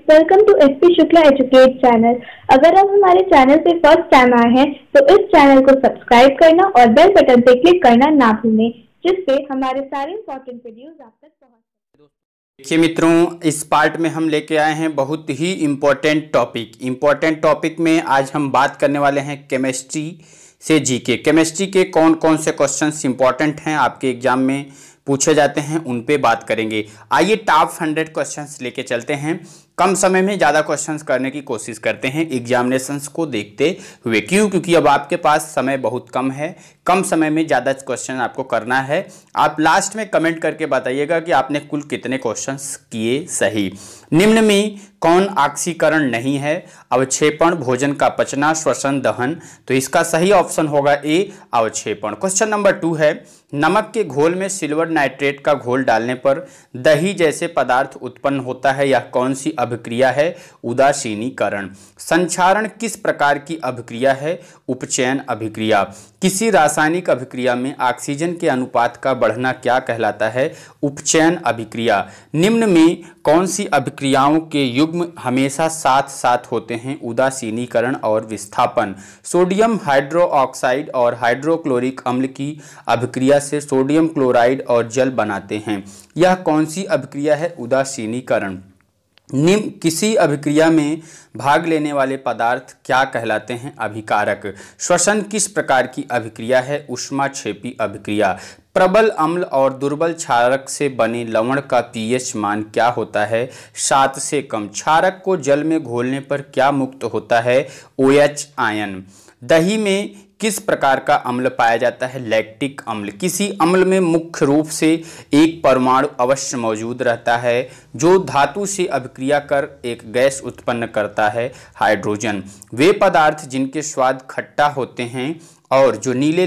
Welcome to SP Shukla educate channel. अगर आप हमारे चैनल से फर्स्ट टाइम आए हैं तो इस चैनल को सब्सक्राइब करना और बेल बटन पे क्लिक करना ना भूलें, जिससे हमारे सारे इंपॉर्टेंट वीडियोस आप तक पहुंच। देखिए मित्रों, इस पार्ट में हम लेके आए हैं बहुत ही इम्पोर्टेंट टॉपिक में आज हम बात करने वाले हैं केमिस्ट्री से जीके। केमिस्ट्री के कौन कौन से क्वेश्चंस इंपॉर्टेंट हैं, आपके एग्जाम में पूछे जाते हैं, उन पे बात करेंगे। आइए टॉप 100 क्वेश्चंस लेके चलते हैं। कम समय में ज़्यादा क्वेश्चंस करने की कोशिश करते हैं एग्जामिनेशंस को देखते हुए। क्यों? क्योंकि अब आपके पास समय बहुत कम है, कम समय में ज़्यादा क्वेश्चन आपको करना है। आप लास्ट में कमेंट करके बताइएगा कि आपने कुल कितने क्वेश्चंस किए सही। निम्न में कौन ऑक्सीकरण नहीं है? अवक्षेपण, भोजन का पचना, श्वसन, दहन। तो इसका सही ऑप्शन होगा ए, अवक्षेपण। क्वेश्चन नंबर 2 है, नमक के घोल में सिल्वर नाइट्रेट का घोल डालने पर दही जैसे पदार्थ उत्पन्न होता है, यह कौन सी अभिक्रिया है? उदासीनीकरण। संक्षारण किस प्रकार की अभिक्रिया है? उपचयन अभिक्रिया। किसी रासायनिक अभिक्रिया में ऑक्सीजन के अनुपात का बढ़ना क्या कहलाता है? उपचयन अभिक्रिया। निम्न में कौन सी अभिक्रियाओं के युग्म हमेशा साथ साथ होते हैं? उदासीनीकरण और विस्थापन। सोडियम हाइड्रोक्साइड और हाइड्रोक्लोरिक अम्ल की अभिक्रिया से सोडियम क्लोराइड और जल बनाते हैं, यह कौन सी अभिक्रिया है? उदासीनीकरण। निम्न किसी अभिक्रिया में भाग लेने वाले पदार्थ क्या कहलाते हैं? अभिकारक। श्वसन किस प्रकार की अभिक्रिया है? ऊष्माक्षेपी अभिक्रिया। प्रबल अम्ल और दुर्बल क्षारक से बने लवण का पीएच मान क्या होता है? 7 से कम। क्षारक को जल में घोलने पर क्या मुक्त होता है? OH ion. दही में किस प्रकार का अम्ल पाया जाता है? लैक्टिक अम्ल। किसी अम्ल में मुख्य रूप से एक परमाणु अवश्य मौजूद रहता है जो धातु से अभिक्रिया कर एक गैस उत्पन्न करता है, हाइड्रोजन। वे पदार्थ जिनके स्वाद खट्टा होते हैं और जो नीले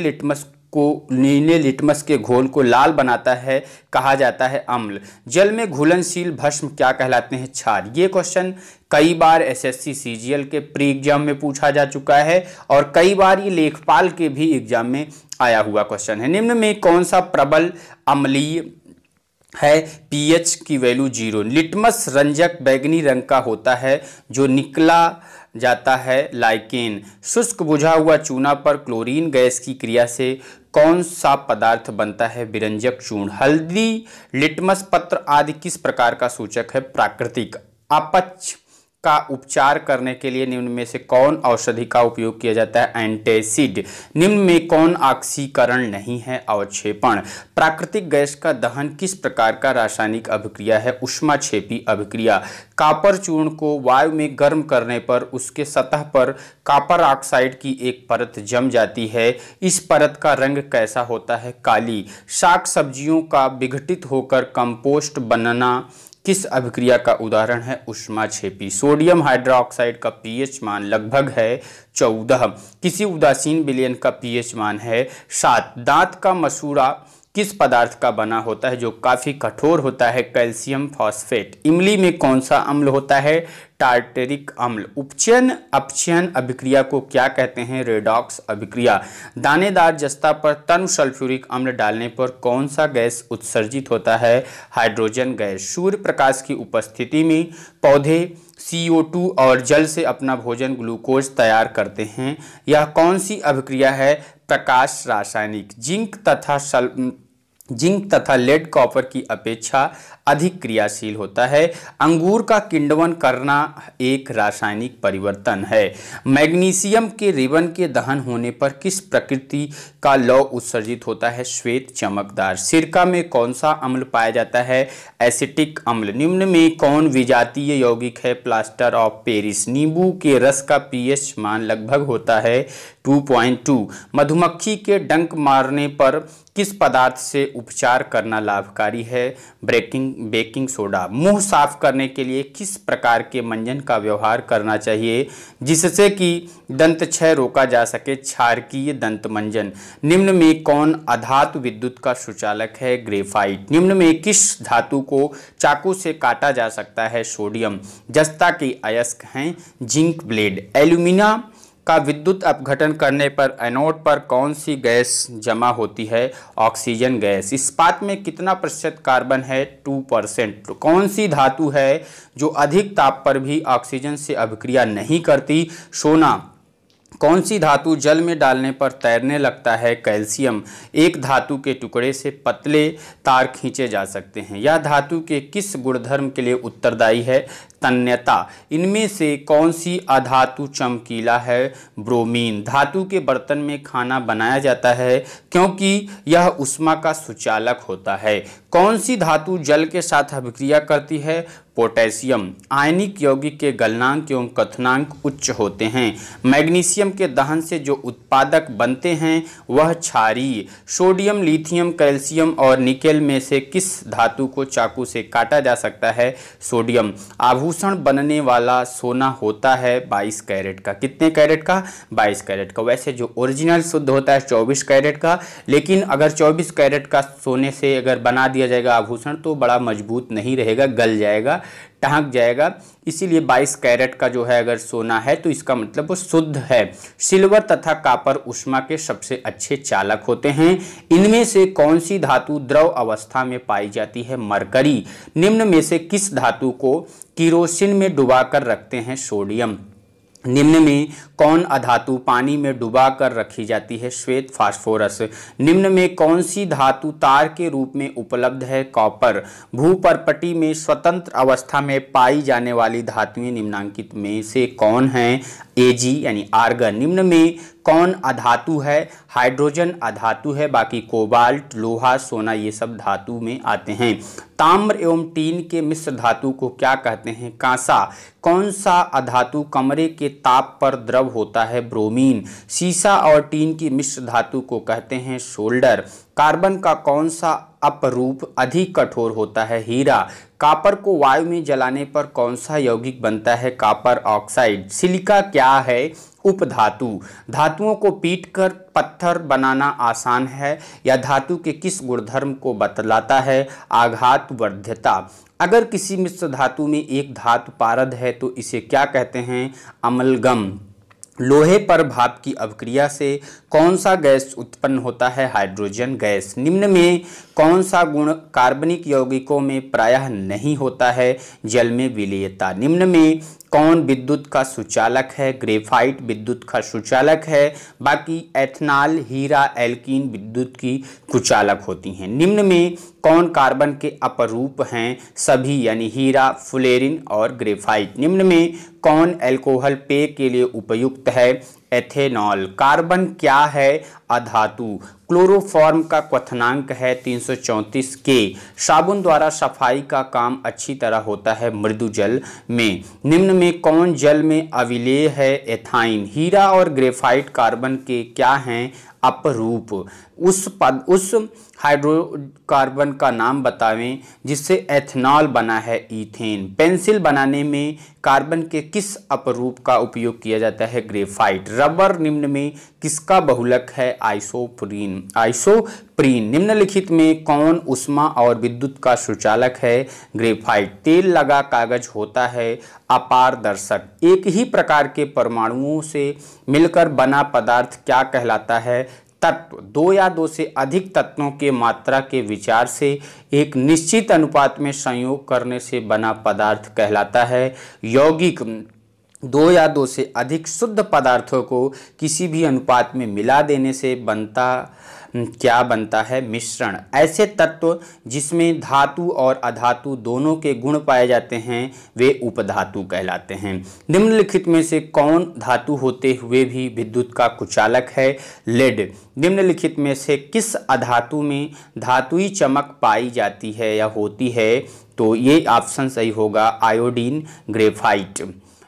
लिटमस के घोल को लाल बनाता है कहा जाता है अम्ल। जल में घुलनशील भस्म क्या कहलाते हैं? क्षार। ये क्वेश्चन कई बार एसएससी सीजीएल के प्री एग्जाम में पूछा जा चुका है और कई बार ये लेखपाल के भी एग्जाम में आया हुआ क्वेश्चन है। निम्न में कौन सा प्रबल अम्लीय है? पीएच की वैल्यू 0। लिटमस रंजक बैगनी रंग का होता है जो निकला जाता है, लाइकेन। शुष्क बुझा हुआ चूना पर क्लोरीन गैस की क्रिया से कौन सा पदार्थ बनता है? विरंजक चूर्ण। हल्दी, लिटमस पत्र आदि किस प्रकार का सूचक है? प्राकृतिक। अपच का उपचार करने के लिए निम्न में से कौन औषधि का उपयोग किया जाता है? एंटासिड। निम्न में कौन ऑक्सीकरण नहीं है? अवक्षेपण। प्राकृतिक गैस का दहन किस प्रकार का रासायनिक अभिक्रिया है? ऊष्माक्षेपी अभिक्रिया। कॉपर चूर्ण को वायु में गर्म करने पर उसके सतह पर कॉपर ऑक्साइड की एक परत जम जाती है, इस परत का रंग कैसा होता है? काली। शाक सब्जियों का विघटित होकर कंपोस्ट बनना किस अभिक्रिया का उदाहरण है? ऊष्माक्षेपी। सोडियम हाइड्रोक्साइड का पीएच मान लगभग है 14। किसी उदासीन विलयन का पीएच मान है 7। दांत का मसूड़ा किस पदार्थ का बना होता है जो काफी कठोर होता है? Calcium phosphate. इमली में कौन सा अम्ल होता है? टार्टेरिक अम्ल। उपचयन अपचयन अभिक्रिया को क्या कहते हैं? रेडॉक्स अभिक्रिया। दानेदार जस्ता पर तनु सल्फ्यूरिक अम्ल डालने पर कौन सा गैस उत्सर्जित होता है? Hydrogen gas. सूर्य प्रकाश की उपस्थिति में पौधे CO2 और जल से अपना भोजन ग्लूकोज तैयार करते हैं, यह कौन सी अभिक्रिया है? प्रकाश रासायनिक। जिंक तथा लेड कॉपर की अपेक्षा अधिक क्रियाशील होता है। अंगूर का किण्वन करना एक रासायनिक परिवर्तन है। मैग्नीशियम के रिबन के दहन होने पर किस प्रकृति का लौह उत्सर्जित होता है? श्वेत चमकदार। सिरका में कौन सा अम्ल पाया जाता है? एसिटिक अम्ल। निम्न में कौन विजातीय यौगिक है? Plaster of Paris. नींबू के रस का पीएच मान लगभग होता है 2.2। मधुमक्खी के डंक मारने पर किस पदार्थ से उपचार करना लाभकारी है? Baking soda. मुंह साफ करने के लिए किस प्रकार के मंजन का व्यवहार करना चाहिए जिससे कि दंत क्षय रोका जा सके? क्षारकीय दंत मंजन। निम्न में कौन अधातु विद्युत का सुचालक है? ग्रेफाइट। निम्न में किस धातु को चाकू से काटा जा सकता है? सोडियम। जस्ता के अयस्क हैं जिंक, ब्लेड। एल्यूमिना का विद्युत अपघटन करने पर एनोड पर कौन सी गैस जमा होती है? Oxygen gas. इस्पात में कितना प्रतिशत कार्बन है? 2%। कौन सी धातु है जो अधिक ताप पर भी ऑक्सीजन से अभिक्रिया नहीं करती? सोना। कौन सी धातु जल में डालने पर तैरने लगता है? कैल्शियम। एक धातु के टुकड़े से पतले तार खींचे जा सकते हैं। यह धातु के किस गुणधर्म के लिए उत्तरदायी है? तन्यता। इनमें से कौन सी अधातु चमकीला है? ब्रोमीन। धातु के बर्तन में खाना बनाया जाता है क्योंकि यह ऊष्मा का सुचालक होता है। कौन सी धातु जल के साथ अभिक्रिया करती है? पोटेशियम। आयनिक यौगिक के गलनांक एवं कथनांक उच्च होते हैं। मैग्नीशियम के दहन से जो उत्पादक बनते हैं वह क्षारीय। सोडियम, लिथियम, कैल्शियम और निकेल में से किस धातु को चाकू से काटा जा सकता है? सोडियम। आभूषण बनने वाला सोना होता है 22 कैरेट का। कितने कैरेट का? 22 कैरेट का। वैसे जो ओरिजिनल शुद्ध होता है 24 कैरेट का, लेकिन अगर 24 कैरेट का सोने से अगर बना दिया जाएगा आभूषण तो बड़ा मजबूत नहीं रहेगा, गल जाएगा, टहक जाएगा। इसीलिए 22 कैरेट का जो है अगर सोना है तो इसका मतलब वो शुद्ध है। सिल्वर तथा कापर ऊष्मा के सबसे अच्छे चालक होते हैं। इनमें से कौन सी धातु द्रव अवस्था में पाई जाती है? मरकरी। निम्न में से किस धातु को किरोसिन में डुबाकर रखते हैं? सोडियम। निम्न में कौन अधातु पानी में डुबा कर रखी जाती है? श्वेत फास्फोरस। निम्न में कौन सी धातु तार के रूप में उपलब्ध है? कॉपर। भूपर्पटी में स्वतंत्र अवस्था में पाई जाने वाली धातुएं निम्नांकित में से कौन है? Ag यानी आर्गन। निम्न में कौन अधातु है? हाइड्रोजन अधातु है। बाकी कोबाल्ट, लोहा, सोना ये सब धातु में आते हैं। ताम्र एवं टीन के मिश्र धातु को क्या कहते हैं? कांसा। कौन सा अधातु कमरे के ताप पर द्रव होता है? ब्रोमीन। सीसा और टीन की मिश्र धातु को कहते हैं सोल्डर। कार्बन का कौन सा अपरूप अधिक कठोर होता है? हीरा। कॉपर को वायु में जलाने पर कौन सा यौगिक बनता है? Copper oxide. सिलिका क्या है? उपधातु। धातुओं को पीटकर पत्थर बनाना आसान है? या धातु के किस गुणधर्म को बतलाता है? आघात वर्ध्यता। अगर किसी मिश्र धातु में एक धातु पारद है तो इसे क्या कहते हैं? अमलगम। लोहे पर भाप की अभिक्रिया से कौन सा गैस उत्पन्न होता है? Hydrogen gas. निम्न में कौन सा गुण कार्बनिक यौगिकों में प्रायः नहीं होता है? जल में विलेयता। निम्न में कौन विद्युत का सुचालक है? ग्रेफाइट विद्युत का सुचालक है। बाकी एथनॉल, हीरा, एल्कीन विद्युत की कुचालक होती हैं। निम्न में कौन कार्बन के अपरूप हैं? सभी यानी हीरा, फ्लोरीन और ग्रेफाइट। निम्न में कौन अल्कोहल पेय के लिए उपयुक्त है? एथेनॉल। कार्बन क्या है? अधातु। क्लोरोफॉर्म का क्वथनांक है 334 के। साबुन द्वारा सफाई का काम अच्छी तरह होता है मृदु जल में। निम्न में कौन जल में अविलेय है? एथाइन। हीरा और ग्रेफाइट कार्बन के क्या हैं? अपरूप। उस हाइड्रोकार्बन का नाम बतावें जिससे एथनॉल बना है? ईथेन। पेंसिल बनाने में कार्बन के किस अपरूप का उपयोग किया जाता है? ग्रेफाइट। रबर निम्न में किसका बहुलक है? आइसोप्रीन। आइसोप्रीन। निम्नलिखित में कौन ऊष्मा और विद्युत का सुचालक है? ग्रेफाइट। तेल लगा कागज होता है अपारदर्शक। एक ही प्रकार के परमाणुओं से मिलकर बना पदार्थ क्या कहलाता है? तत्व। दो या दो से अधिक तत्वों के मात्रा के विचार से एक निश्चित अनुपात में संयोग करने से बना पदार्थ कहलाता है यौगिक। दो या दो से अधिक शुद्ध पदार्थों को किसी भी अनुपात में मिला देने से क्या बनता है? मिश्रण। ऐसे तत्व जिसमें धातु और अधातु दोनों के गुण पाए जाते हैं वे उपधातु कहलाते हैं। निम्नलिखित में से कौन धातु होते हुए भी विद्युत का कुचालक है? लेड। निम्नलिखित में से किस अधातु में धातुई चमक पाई जाती है या होती है? तो ये ऑप्शन सही होगा आयोडीन, ग्रेफाइट।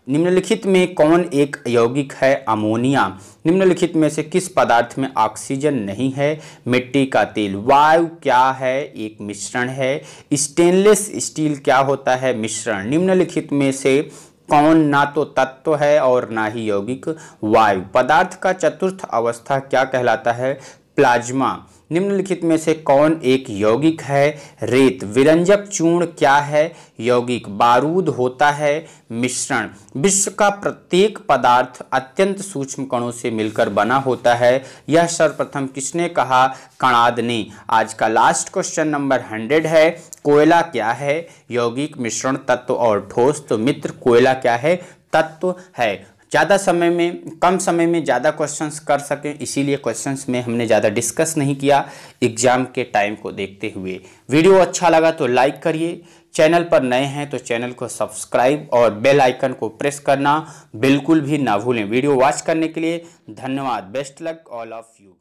निम्नलिखित में कौन एक यौगिक है? अमोनिया। निम्नलिखित में से किस पदार्थ में ऑक्सीजन नहीं है? मिट्टी का तेल। वायु क्या है? एक मिश्रण है। स्टेनलेस स्टील क्या होता है? मिश्रण। निम्नलिखित में से कौन ना तो तत्व है और ना ही यौगिक? वायु। पदार्थ का चतुर्थ अवस्था क्या कहलाता है? प्लाज्मा। निम्नलिखित में से कौन एक यौगिक है? रेत। विरंजक चूर्ण क्या है? यौगिक। बारूद होता है मिश्रण। विश्व का प्रत्येक पदार्थ अत्यंत सूक्ष्म कणों से मिलकर बना होता है, यह सर्वप्रथम किसने कहा? कणाद ने। आज का लास्ट क्वेश्चन नंबर 100 है, कोयला क्या है? यौगिक, मिश्रण, तत्व और ठोस। तो मित्र कोयला क्या है? तत्व है। ज़्यादा समय में, कम समय में ज़्यादा क्वेश्चंस कर सकें, इसीलिए क्वेश्चंस में हमने ज़्यादा डिस्कस नहीं किया एग्जाम के टाइम को देखते हुए। वीडियो अच्छा लगा तो लाइक करिए, चैनल पर नए हैं तो चैनल को सब्सक्राइब और बेल आइकन को प्रेस करना बिल्कुल भी ना भूलें। वीडियो वॉच करने के लिए धन्यवाद। Best luck all of you.